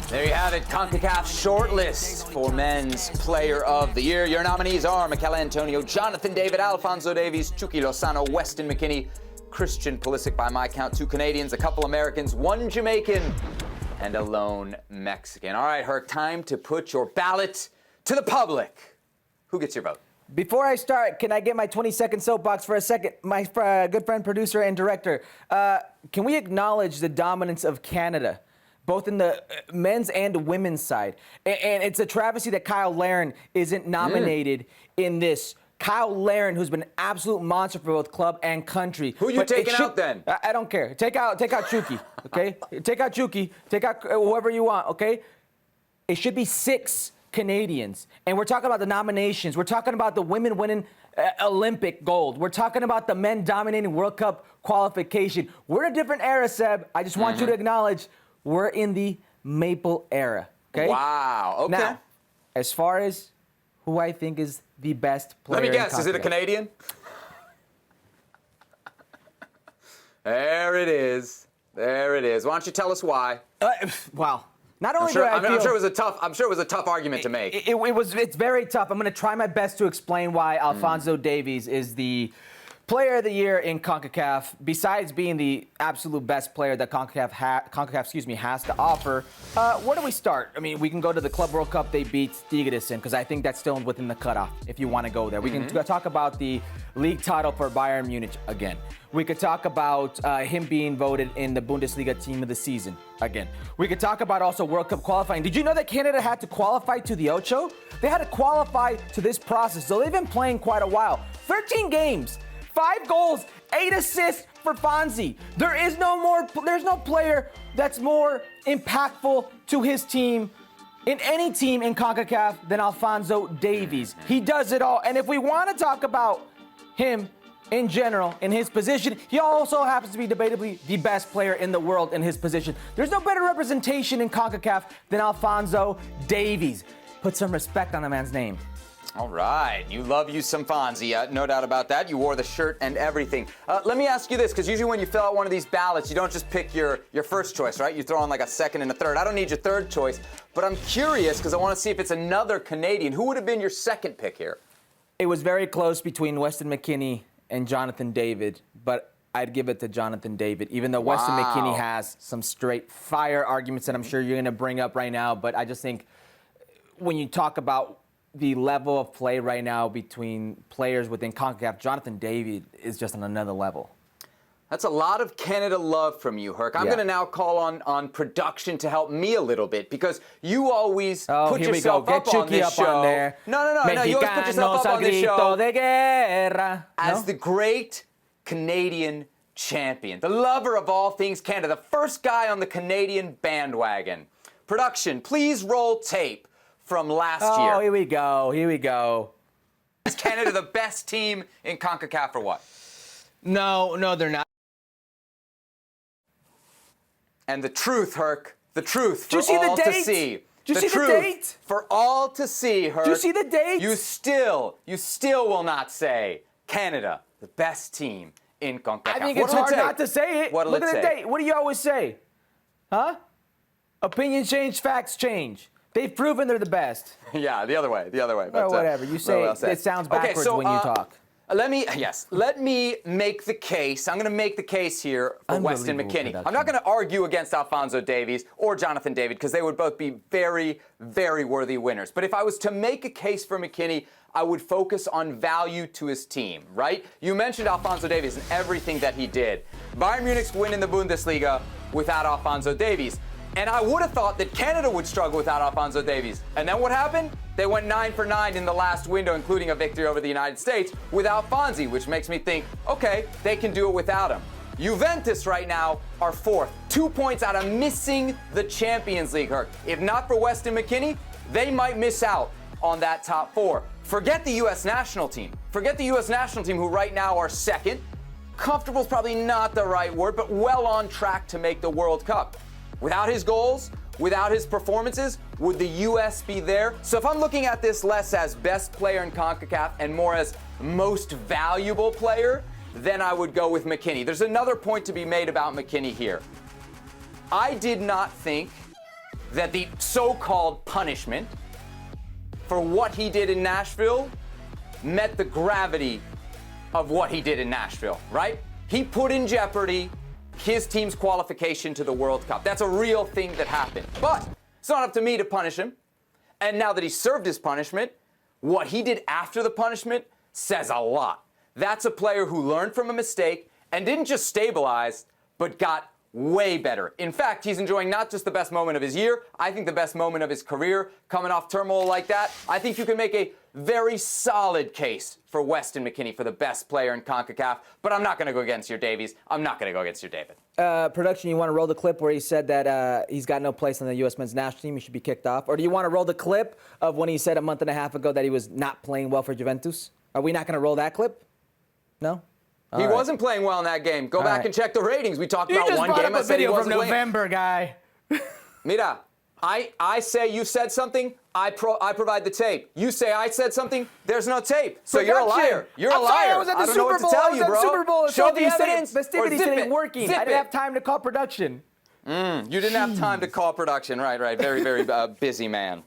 There you have it, Concacaf shortlist for Men's Player of the Year. Your nominees are Michail, Jonathan David, Alphonso Davies, Chucky, Lozano, Weston, McKennie, Christian Pulisic, by my count, 2 Canadians, a couple Americans, 1 Jamaican, and a lone Mexican. All right, Herc, time to put your ballot to the public. Who gets your vote? Before I start, can I get my 20-second soapbox for a second? My good friend, producer, and director, can we acknowledge the dominance of Canada, both in the men's and women's side? And it's a travesty that Cyle Larin isn't nominated in this. Cyle Larin, who's been an absolute monster for both club and country. Who are you taking out then? I don't care. Take out Chucky, okay? Take out Chucky. Take out whoever you want, okay? It should be 6 Canadians. And we're talking about the nominations. We're talking about the women winning Olympic gold. We're talking about the men dominating World Cup qualification. We're in a different era, Seb. I just want you to acknowledge we're in the Maple era, okay? Wow, okay. Now, as far as who I think is the best player. Let me guess, is it a Canadian? There it is. There it is. Why don't you tell us why? Wow. Not only I'm sure it was a tough argument to make. It's very tough. I'm going to try my best to explain why Alphonso Davies is the Player of the Year in Concacaf, besides being the absolute best player that Concacaf has to offer. Where do we start? I mean, we can go to the Club World Cup they beat Stigadis in, because I think that's still within the cutoff if you want to go there. We can talk about the league title for Bayern Munich again. We could talk about him being voted in the Bundesliga Team of the Season again. We could talk about also World Cup qualifying. Did you know that Canada had to qualify to the Ocho? They had to qualify to this process, so they've been playing quite a while. 13 games. 5 goals, 8 assists for Fonzie. There's no player that's more impactful to his team in any team in CONCACAF than Alphonso Davies. He does it all. And if we want to talk about him in general, in his position, he also happens to be debatably the best player in the world in his position. There's no better representation in CONCACAF than Alphonso Davies. Put some respect on the man's name. All right. You love you some Fonzie. No doubt about that. You wore the shirt and everything. Let me ask you this, because usually when you fill out one of these ballots, you don't just pick your first choice, right? You throw in like a second and a third. I don't need your third choice, but I'm curious because I want to see if it's another Canadian. Who would have been your second pick here? It was very close between Weston McKennie and Jonathan David, but I'd give it to Jonathan David, even though Weston McKennie has some straight fire arguments that I'm sure you're going to bring up right now. But I just think when you talk about the level of play right now between players within CONCACAF, Jonathan David is just on another level. That's a lot of Canada love from you, Herc. I'm going to now call on production to help me a little bit, because you always put yourself up on this show. On there. No. You always put yourself up on this show de guerra. As the great Canadian champion, the lover of all things Canada, the first guy on the Canadian bandwagon. Production, please roll tape from last year. Oh, here we go. Is Canada the best team in CONCACAF or what? No, they're not. And the truth, Herc, the truth for all to see. Did you see the date? For all to see, Herc. Did you see the date? You still will not say Canada, the best team in CONCACAF. I think it's hard not to say it. What'll Look it at the say? date. What do you always say? Huh? Opinions change, facts change. They've proven they're the best. Yeah, the other way. But, whatever. You say it sounds backwards when you talk. Let me make the case. I'm going to make the case here for Weston McKennie. I'm not going to argue against Alphonso Davies or Jonathan David, because they would both be very, very worthy winners. But if I was to make a case for McKennie, I would focus on value to his team, right? You mentioned Alphonso Davies and everything that he did. Bayern Munich's win in the Bundesliga without Alphonso Davies. And I would have thought that Canada would struggle without Alphonso Davies. And then what happened? They went 9 for 9 in the last window, including a victory over the United States, without Fonzie, which makes me think, okay, they can do it without him. Juventus right now are 4th, 2 points out of missing the Champions League, Herc. If not for Weston McKennie, they might miss out on that top 4. Forget the U.S. national team. Forget the U.S. national team, who right now are 2nd. Comfortable is probably not the right word, but well on track to make the World Cup. Without his goals, without his performances, would the U.S. be there? So if I'm looking at this less as best player in CONCACAF and more as most valuable player, then I would go with McKennie. There's another point to be made about McKennie here. I did not think that the so-called punishment for what he did in Nashville met the gravity of what he did in Nashville, right? He put in jeopardy his team's qualification to the World Cup. That's a real thing that happened. But it's not up to me to punish him. And now that he served his punishment, what he did after the punishment says a lot. That's a player who learned from a mistake and didn't just stabilize, but got way better. In fact, he's enjoying not just the best moment of his year, I think the best moment of his career, coming off turmoil like that. I think you can make a very solid case for Weston McKennie for the best player in Concacaf, but I'm not going to go against your Davies. I'm not going to go against your David. Production, you want to roll the clip where he said that he's got no place on the U.S. men's national team, he should be kicked off? Or do you want to roll the clip of when he said a month and a half ago that he was not playing well for Juventus? Are we not going to roll that clip? No? He wasn't playing well in that game. Go back and check the ratings. We talked about one game. I said he wasn't playing. November, guy. Mira, I say you said something, I provide the tape. You say I said something, there's no tape. So you're a liar. You're a liar. Sorry, I was at the Super Bowl. I was at the Super Bowl. Show the evidence. Festivities didn't working. I didn't have time to call production. You didn't have time to call production. Right. Very, very busy man.